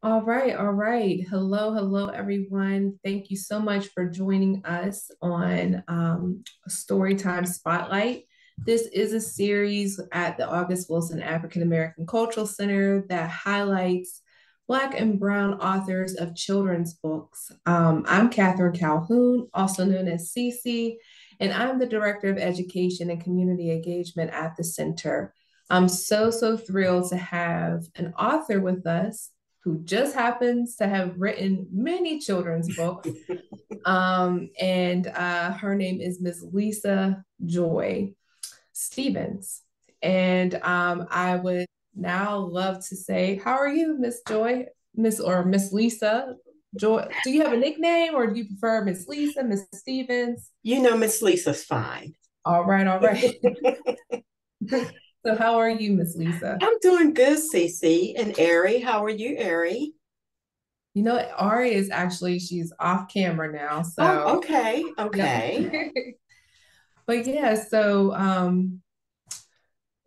All right, all right. Hello, hello, everyone. Thank you so much for joining us on Storytime Spotlight. This is a series at the August Wilson African American Cultural Center that highlights Black and Brown authors of children's books. I'm Catherine Calhoun, also known as Cece, and I'm the Director of Education and Community Engagement at the center. I'm so thrilled to have an author with us who just happens to have written many children's books. And her name is Miss Lisa Joy Stevens. And I would now love to say, how are you, Miss Joy? Miss Lisa Joy? Do you have a nickname or do you prefer Miss Lisa, Miss Stevens? Miss Lisa's fine. All right, all right. So how are you, Miss Lisa? I'm doing good, Cece. And Ari, how are you, Ari? You know, Ari is actually she's off camera now, Oh, so okay, yep. okay. But yeah, so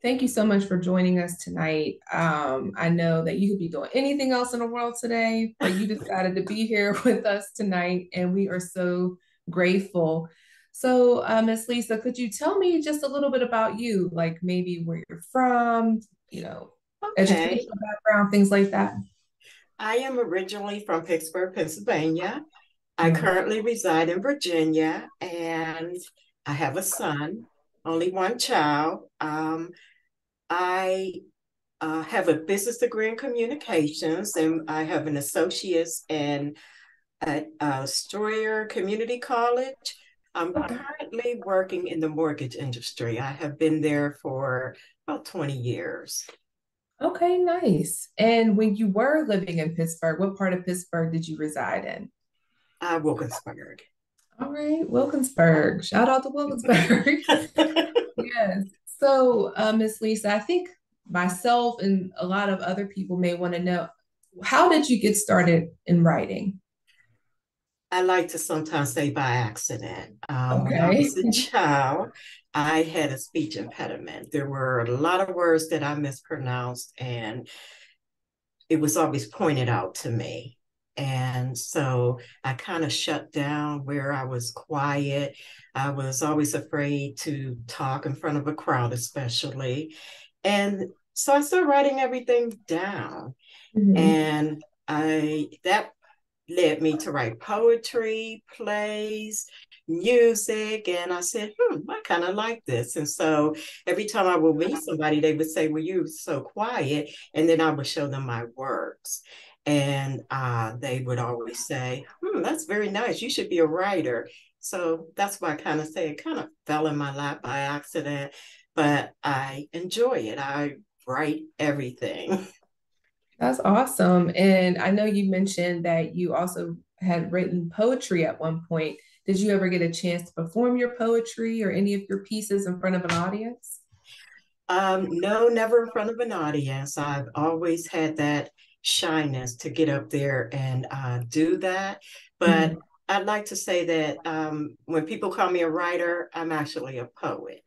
thank you so much for joining us tonight. I know that you could be doing anything else in the world today, but you decided to be here with us tonight, and we are so grateful. So, Miss Lisa, could you tell me just a little bit about you, like maybe where you're from, you know, Okay. educational background, things like that? I am originally from Pittsburgh, Pennsylvania. I Nice. currently reside in Virginia and I have a son, only one child. I have a business degree in communications and I have an associate's in at Strayer Community College. I'm Okay. currently working in the mortgage industry. I have been there for about 20 years. Okay, nice. And when you were living in Pittsburgh, what part of Pittsburgh did you reside in? Wilkinsburg. All right, Wilkinsburg. Shout out to Wilkinsburg. Yes. So, Miss Lisa, I think myself and a lot of other people may want to know, how did you get started in writing? I like to sometimes say by accident. When I Okay. was a child, I had a speech impediment. There were a lot of words that I mispronounced, and it was always pointed out to me. And so I kind of shut down where I was quiet. I was always afraid to talk in front of a crowd, especially. And so I started writing everything down. Mhm. And I that led me to write poetry, plays, music. And I said, I kind of like this. And so every time I would meet somebody, they would say, well, you're so quiet. And then I would show them my works. And they would always say, that's very nice. You should be a writer. So that's why I kind of say it kind of fell in my lap by accident, but I enjoy it. I write everything. That's awesome. And I know you mentioned that you also had written poetry at one point. Did you ever get a chance to perform your poetry or any of your pieces in front of an audience? No, never in front of an audience. I've always had that shyness to get up there and do that. But Mhm. I'd like to say that when people call me a writer, I'm actually a poet.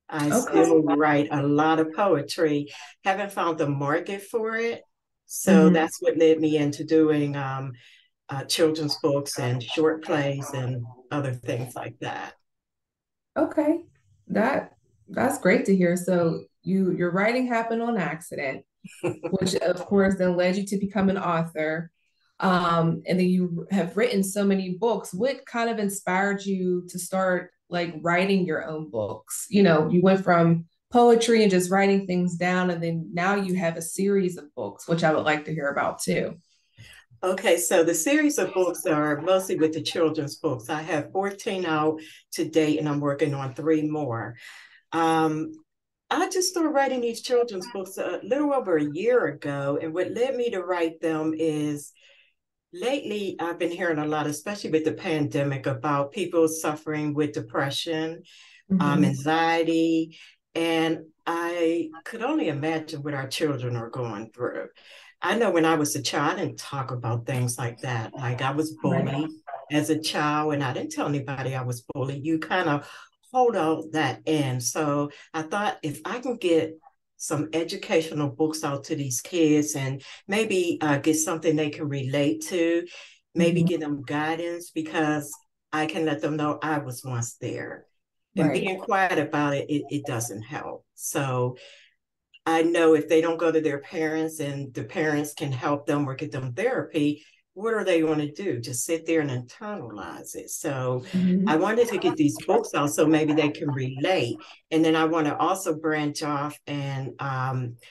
I still Okay. write a lot of poetry. Haven't found the market for it. So Mhm. that's what led me into doing children's books and short plays and other things like that. Okay. That that's great to hear. So your writing happened on accident, which of course then led you to become an author. And then you have written so many books. What kind of inspired you to start like writing your own books? You know, you went from poetry and just writing things down, and then now you have a series of books, which I would like to hear about too. Okay, so the series of books are mostly with the children's books. I have 14 out to date, and I'm working on three more. Um, I just started writing these children's books a little over a year ago, and what led me to write them is lately I've been hearing a lot, especially with the pandemic, about people suffering with depression, Mhm. anxiety, and I could only imagine what our children are going through. I know when I was a child, I didn't talk about things like that. Like I was Right. bullied as a child, and I didn't tell anybody I was bullied. You kind of hold all that in. So I thought if I can get some educational books out to these kids and maybe get something they can relate to, maybe Mhm. give them guidance because I can let them know I was once there. And Right. being quiet about it doesn't help. So I know if they don't go to their parents and the parents can help them or get them therapy, what are they going to do? Just sit there and internalize it. So I Mhm. wanted to get these books out so maybe they can relate. And then I want to also branch off and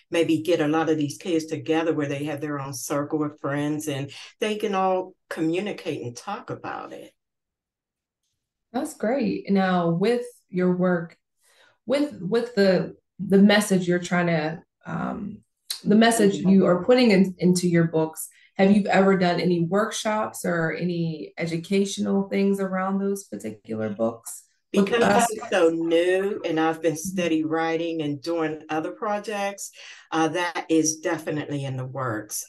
maybe get a lot of these kids together where they have their own circle of friends and they can all communicate and talk about it. That's great. Now, with your work, with the message you're trying to the message you are putting into your books, have you ever done any workshops or any educational things around those particular books with Because us? this is so new and I've been steady writing and doing other projects, that is definitely in the works.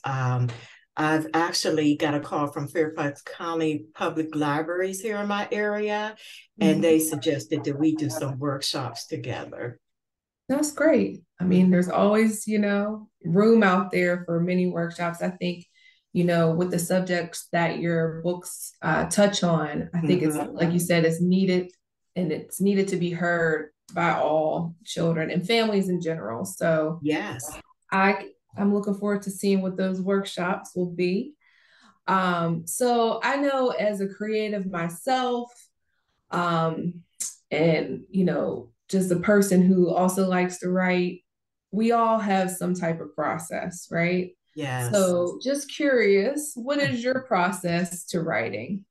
I've actually got a call from Fairfax County Public Libraries here in my area, and they Mhm. suggested that we do some workshops together. That's great. I mean, there's always, room out there for many workshops. I think, with the subjects that your books touch on, I think it's, Mm-hmm. like you said, it's needed and it's needed to be heard by all children and families in general. So Yes. I'm looking forward to seeing what those workshops will be. So I know as a creative myself, um, and just a person who also likes to write, we all have some type of process, right? Yes. So just curious, what is your process to writing?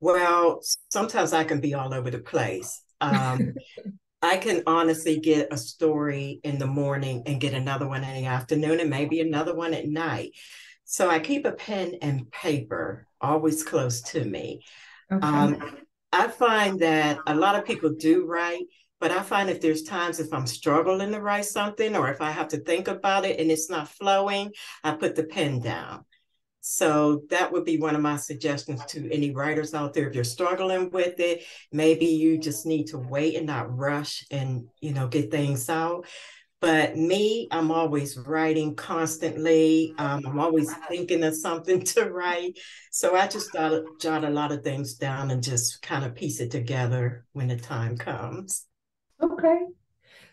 Well, sometimes I can be all over the place. I can honestly get a story in the morning and get another one in the afternoon and maybe another one at night. So I keep a pen and paper always close to me. Okay. Um, I find that a lot of people do write, but I find if there's times if I'm struggling to write something or if I have to think about it and it's not flowing, I put the pen down. So that would be one of my suggestions to any writers out there. If you're struggling with it, maybe you just need to wait and not rush and, get things out. But me, I'm always writing constantly. I'm always thinking of something to write. So I just jot a lot of things down and just kind of piece it together when the time comes. Okay.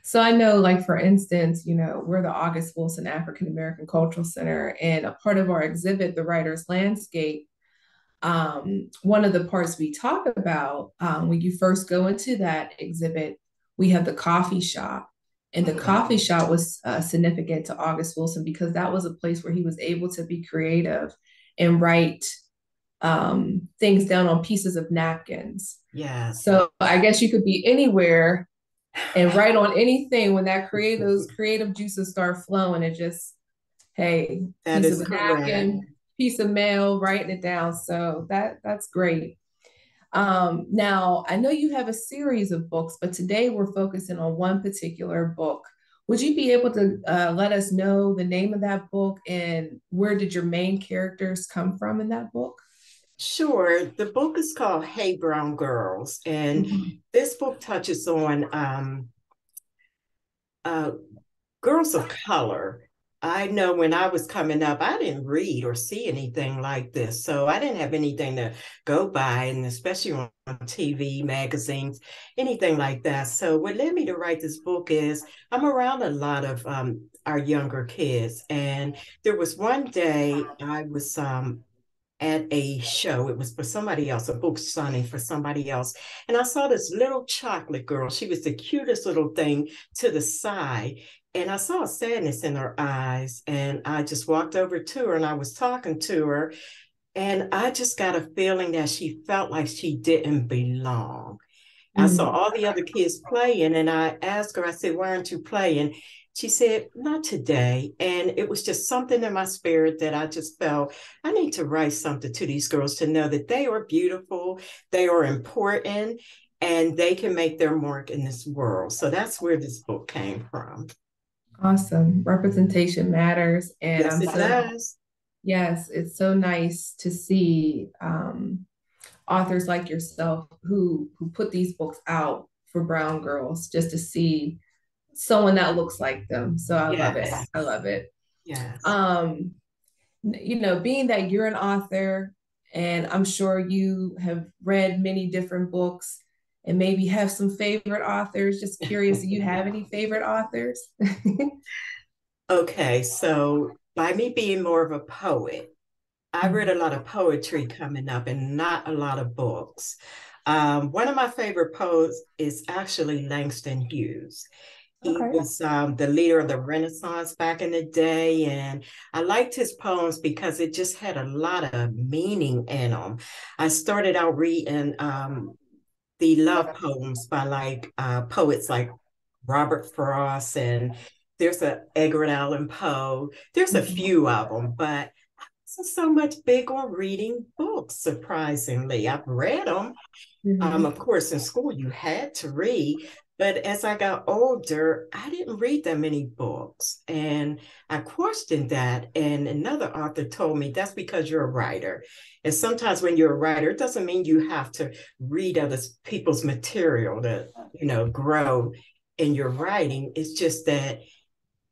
So I know, like, for instance, we're the August Wilson African American Cultural Center, and a part of our exhibit, The Writer's Landscape, one of the parts we talk about when you first go into that exhibit, we have the coffee shop. And the Hmm. coffee shop was significant to August Wilson because that was a place where he was able to be creative and write things down on pieces of napkins. Yes. So I guess you could be anywhere and write on anything when those creative juices start flowing. It just, hey, That piece is of a correct. napkin, piece of mail, writing it down. So that's great. Now, I know you have a series of books, but today we're focusing on one particular book. Would you be able to let us know the name of that book and where did your main characters come from in that book? Sure. The book is called Hey Brown Girls, and Mhm. this book touches on uh, girls of color. I know when I was coming up, I didn't read or see anything like this. So I didn't have anything to go by, and especially on TV, magazines, anything like that. So what led me to write this book is I'm around a lot of our younger kids. And there was one day I was at a show. It was for somebody else, a book signing for somebody else. And I saw this little chocolate girl. She was the cutest little thing to the side. And I saw sadness in her eyes. And I just walked over to her and I was talking to her. And I just got a feeling that she felt like she didn't belong. I saw Mm. all the other kids playing, and I asked her, I said, "Why aren't you playing?" She said, "Not today." And it was just something in my spirit that I just felt I need to write something to these girls to know that they are beautiful, they are important, and they can make their mark in this world. So that's where this book came from. Awesome. Representation matters. And Yes, it does. yes, it's so nice to see authors like yourself who put these books out for brown girls just to see someone that looks like them. So I love it. Yes, I love it. yes. Um, being that you're an author, and I'm sure you have read many different books and maybe have some favorite authors. Just curious, do you have any favorite authors? Okay, so by me being more of a poet, I read Mhm. a lot of poetry coming up and not a lot of books. One of my favorite poets is actually Langston Hughes. He Okay. was the leader of the Renaissance back in the day, and I liked his poems because it just had a lot of meaning in them. I started out reading the love poems by poets like Robert Frost, and there's a Edgar Allan Poe. There's a Mhm. few of them, but I wasn't so much big on reading books. Surprisingly, I've read them, Mhm. of course, in school you had to read, but as I got older, I didn't read that many books. And I questioned that. And another author told me that's because you're a writer. And sometimes when you're a writer, it doesn't mean you have to read other people's material to, grow in your writing. It's just that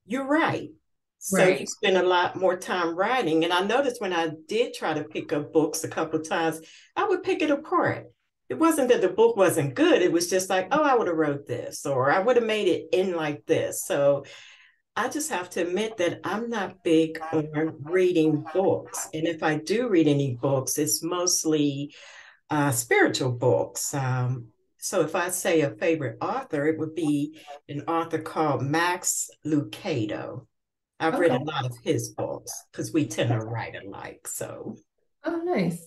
you're right. So you Right. spend a lot more time writing. And I noticed when I did try to pick up books a couple of times, I would pick it apart. It wasn't that the book wasn't good. It was just like, oh, I would have wrote this, or I would have made it in like this. So I just have to admit that I'm not big on reading books. And if I do read any books, it's mostly spiritual books. So if I say a favorite author, it would be an author called Max Lucado. I've read Okay. a lot of his books because we tend to write alike. So, Oh, nice.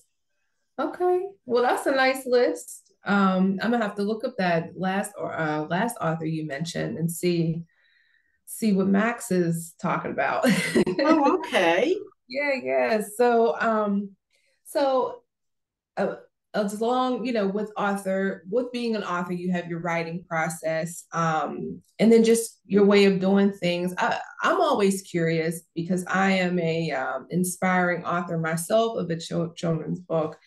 Okay. Well, that's a nice list. I'm gonna have to look up that last author you mentioned and see what Max is talking about. oh, okay. Yeah, yeah. So uh, as long, with being an author, you have your writing process, and then just your way of doing things. I'm always curious because I am a inspiring author myself of a children's book.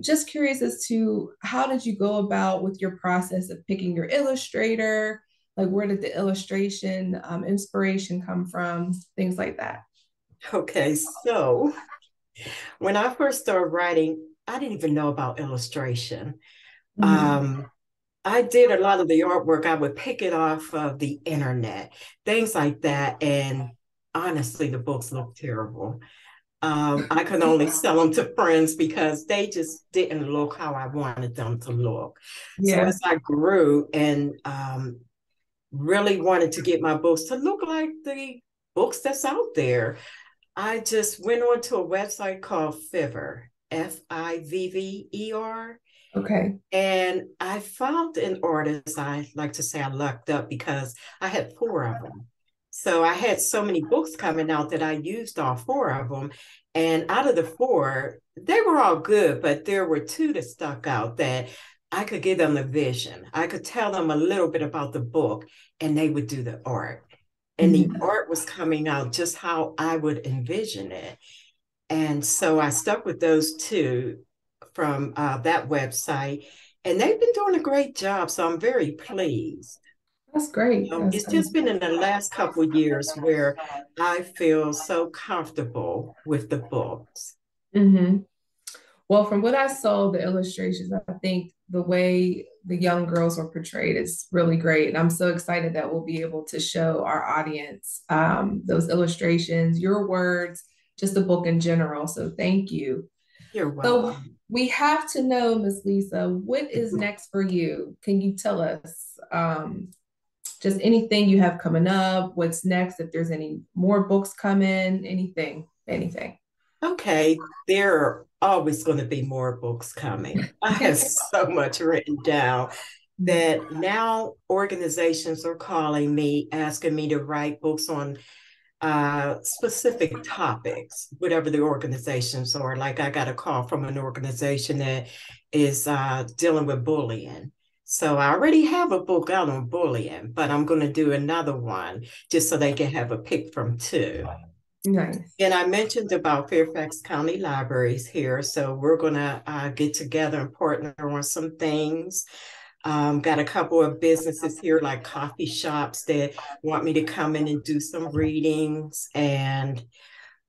Just curious as to how did you go about with your process of picking your illustrator? Like, where did the illustration inspiration come from? Things like that. Okay. So when I first started writing, I didn't even know about illustration. Mhm. Um, I did a lot of the artwork. I would pick it off of the internet, things like that. And honestly, the books look terrible. I could only sell them to friends because they just didn't look how I wanted them to look. So Yeah. as I grew and really wanted to get my books to look like the books that's out there, I just went onto a website called Fiverr, Fivver, Okay. and I found an artist. I like to say I lucked up because I had four of them. So I had so many books coming out that I used all four of them. And out of the four, they were all good, but there were two that stuck out that I could give them the vision. I could tell them a little bit about the book and they would do the art. And the Mhm. art was coming out just how I would envision it. And so I stuck with those two from that website, and they've been doing a great job. So I'm very pleased. That's great. That's It's great. just been in the last couple of years where I feel so comfortable with the books. Hmm. Well, from what I saw, the illustrations, I think the way the young girls were portrayed is really great. And I'm so excited that we'll be able to show our audience those illustrations, your words, just the book in general. So thank you. You're So welcome. we have to know, Miss Lisa, what is next for you? Can you tell us just anything you have coming up? What's next? If there's any more books coming, anything, anything. Okay, there are always going to be more books coming. I have so much written down that now organizations are calling me, asking me to write books on specific topics, whatever the organizations are. Like I got a call from an organization that is dealing with bullying. So I already have a book out on bullying, but I'm going to do another one just so they can have a pick from two. Nice. And I mentioned about Fairfax County Libraries here. So we're going to get together and partner on some things. Got a couple of businesses here, like coffee shops that want me to come in and do some readings. And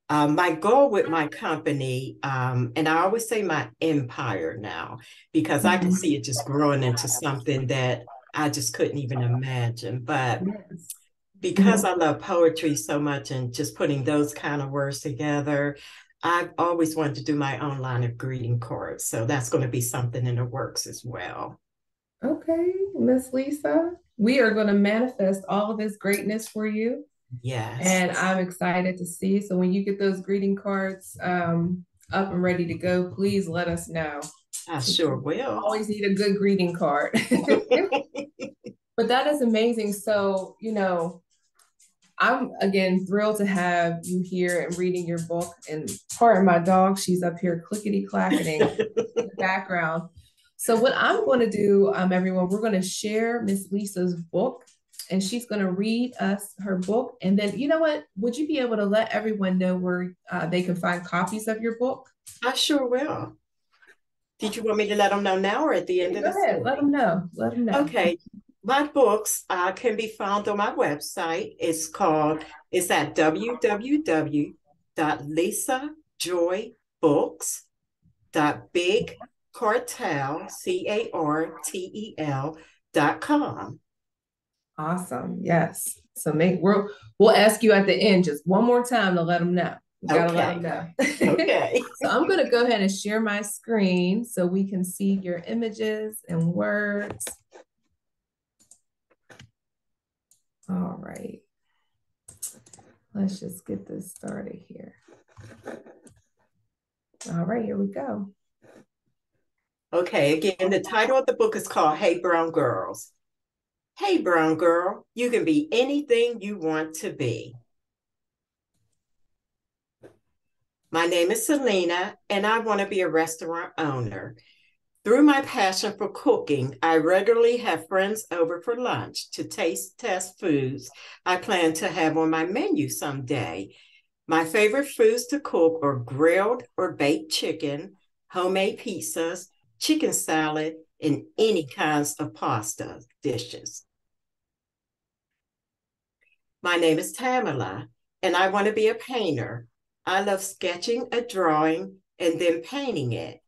my goal with my company, and I always say my empire now, because I can see it just growing into something that I just couldn't even imagine. But Yes. because I love poetry so much and just putting those kind of words together, I've always wanted to do my own line of greeting cards. So that's going to be something in the works as well. Okay, Miss Lisa, we are going to manifest all of this greatness for you. Yes, And I'm excited to see. So when you get those greeting cards up and ready to go, please let us know. I sure will. Always need a good greeting card. But that is amazing. So, I'm again thrilled to have you here and reading your book. And pardon my dog, she's up here clickety clacketing in the background. So, what I'm going to do, everyone, we're going to share Miss Lisa's book, and she's going to read us her book. And then, you know what? Would you be able to let everyone know where they can find copies of your book? I sure will. Did you want me to let them know now or at the end of Go the ahead, let story? them know. Let them know. Okay. My books can be found on my website. It's at www.lisajoybooks.bigcartel, CARTEL.com. Awesome. Yes. So we'll ask you at the end just one more time to let them know. We gotta let them Okay. know. Okay. So I'm gonna go ahead and share my screen so we can see your images and words. All right. Let's just get this started here. All right, here we go. Okay. Again, the title of the book is called Hey Brown Girls. Hey, brown girl, you can be anything you want to be. My name is Selena, and I want to be a restaurant owner. Through my passion for cooking, I regularly have friends over for lunch to taste test foods I plan to have on my menu someday. My favorite foods to cook are grilled or baked chicken, homemade pizzas, chicken salad, and any kinds of pasta dishes. My name is Tamala, and I want to be a painter. I love sketching a drawing and then painting it.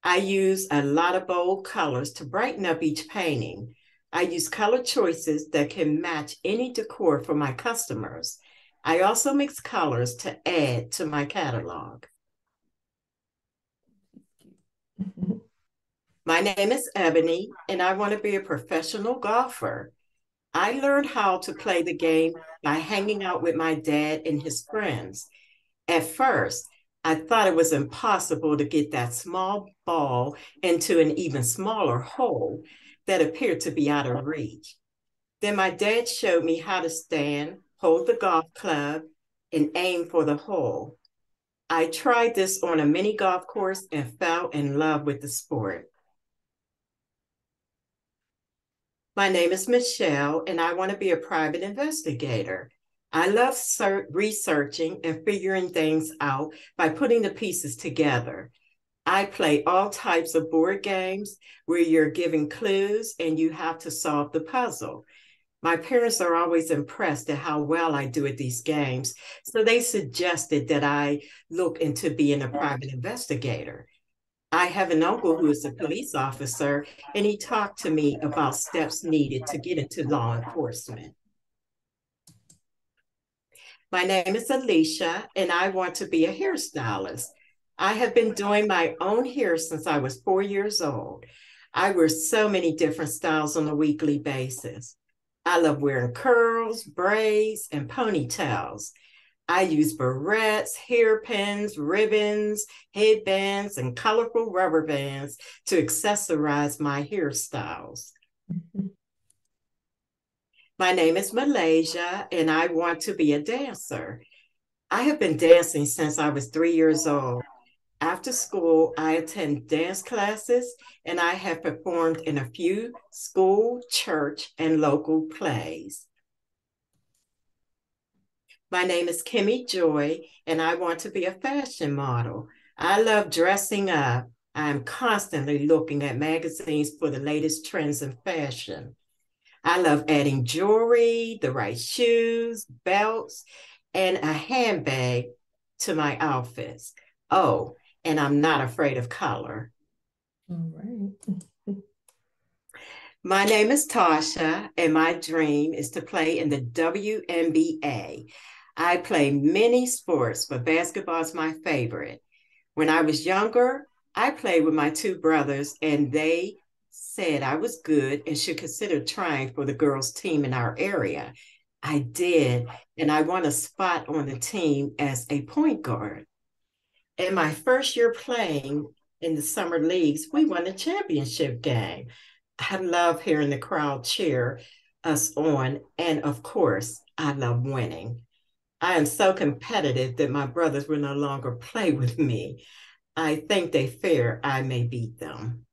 I use a lot of bold colors to brighten up each painting. I use color choices that can match any decor for my customers. I also mix colors to add to my catalog. My name is Ebony, and I want to be a professional golfer. I learned how to play the game by hanging out with my dad and his friends. At first, I thought it was impossible to get that small ball into an even smaller hole that appeared to be out of reach. Then my dad showed me how to stand, hold the golf club, and aim for the hole. I tried this on a mini golf course and fell in love with the sport. My name is Michelle, and I want to be a private investigator. I love researching and figuring things out by putting the pieces together. I play all types of board games where you're given clues and you have to solve the puzzle. My parents are always impressed at how well I do at these games, so they suggested that I look into being a private investigator. I have an uncle who is a police officer, and he talked to me about steps needed to get into law enforcement. My name is Alicia, and I want to be a hairstylist. I have been doing my own hair since I was 4 years old. I wear so many different styles on a weekly basis. I love wearing curls, braids, and ponytails. I use barrettes, hairpins, ribbons, headbands, and colorful rubber bands to accessorize my hairstyles. My name is Malaysia, and I want to be a dancer. I have been dancing since I was 3 years old. After school, I attend dance classes, and I have performed in a few school, church, and local plays. My name is Kimmy Joy, and I want to be a fashion model. I love dressing up. I'm constantly looking at magazines for the latest trends in fashion. I love adding jewelry, the right shoes, belts, and a handbag to my outfits. Oh, and I'm not afraid of color. All right. My name is Tasha, and my dream is to play in the WNBA. I play many sports, but basketball is my favorite. When I was younger, I played with my two brothers, and they said I was good and should consider trying for the girls' team in our area. I did, and I won a spot on the team as a point guard. In my first year playing in the summer leagues, we won a championship game. I love hearing the crowd cheer us on, and of course, I love winning. I am so competitive that my brothers will no longer play with me. I think they fear I may beat them.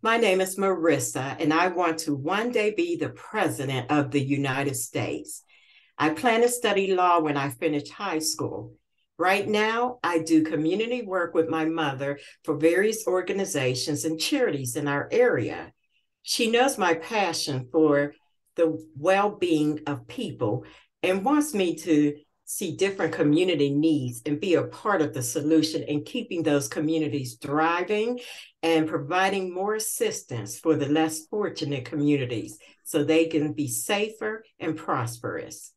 My name is Marissa, and I want to one day be the President of the United States. I plan to study law when I finish high school. Right now, I do community work with my mother for various organizations and charities in our area. She knows my passion for the well being of people and wants me to see different community needs and be a part of the solution in keeping those communities thriving and providing more assistance for the less fortunate communities so they can be safer and prosperous.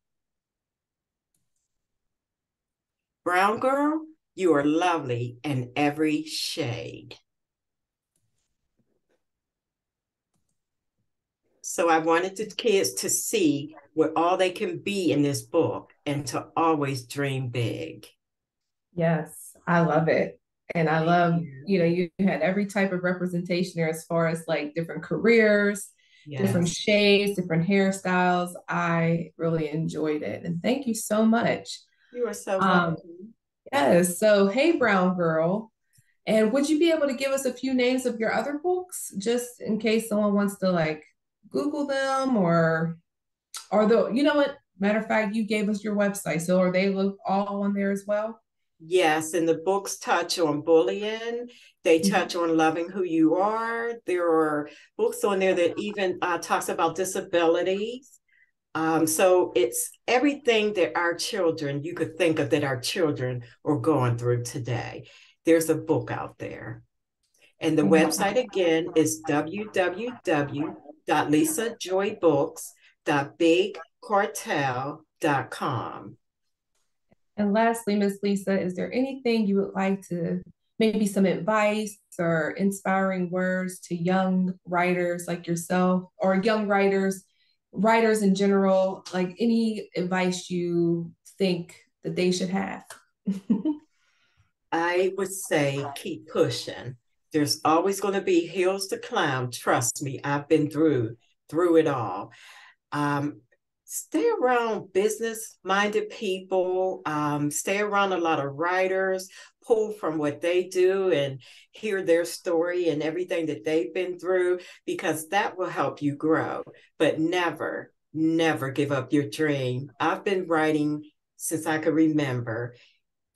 Brown girl, you are lovely in every shade. So I wanted the kids to see what all they can be in this book and to always dream big. Yes, I love it. And I Thank love, you. you had every type of representation there as far as like different careers, different Yes, shades, different hairstyles. I really enjoyed it. And thank you so much. you are so Um, welcome. yes. So, hey, Brown Girl. And would you be able to give us a few names of your other books just in case someone wants to like Google them or the, you know what? Matter of fact, you gave us your website. So are they look all on there as well? Yes, and the books touch on bullying. They Mhm. touch on loving who you are. There are books on there that even talks about disabilities. So it's everything that our children, you could think of that our children are going through today. There's a book out there. And the website again is www.lisajoybooks.bigcartel.com. And lastly, Miss Lisa, is there anything you would like to maybe some advice or inspiring words to young writers like yourself or young writers in general, like any advice you think that they should have? I would say keep pushing. There's always going to be hills to climb. Trust me, I've been through it all. Um, Stay around business minded people, stay around a lot of writers, pull from what they do and hear their story and everything that they've been through, because that will help you grow. But never, never give up your dream. I've been writing since I could remember,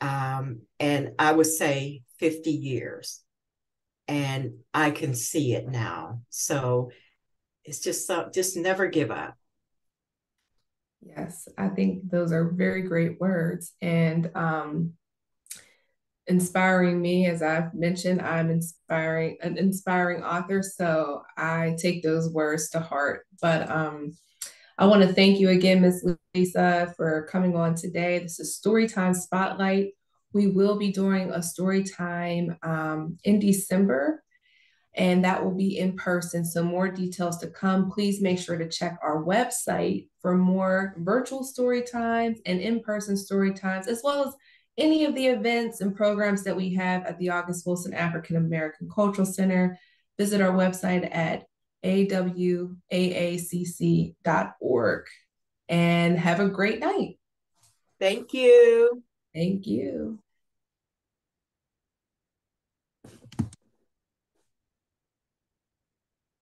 and I would say 50 years, and I can see it now. So it's just never give up. Yes, I think those are very great words and inspiring me. As I've mentioned, I'm an inspiring author, so I take those words to heart. But I want to thank you again, Miss Lisa, for coming on today. This is Storytime Spotlight. We will be doing a story time in December, and that will be in person. So, more details to come. Please make sure to check our website for more virtual story times and in person story times, as well as any of the events and programs that we have at the August Wilson African American Cultural Center. Visit our website at awaacc.org and have a great night. Thank you. Thank you.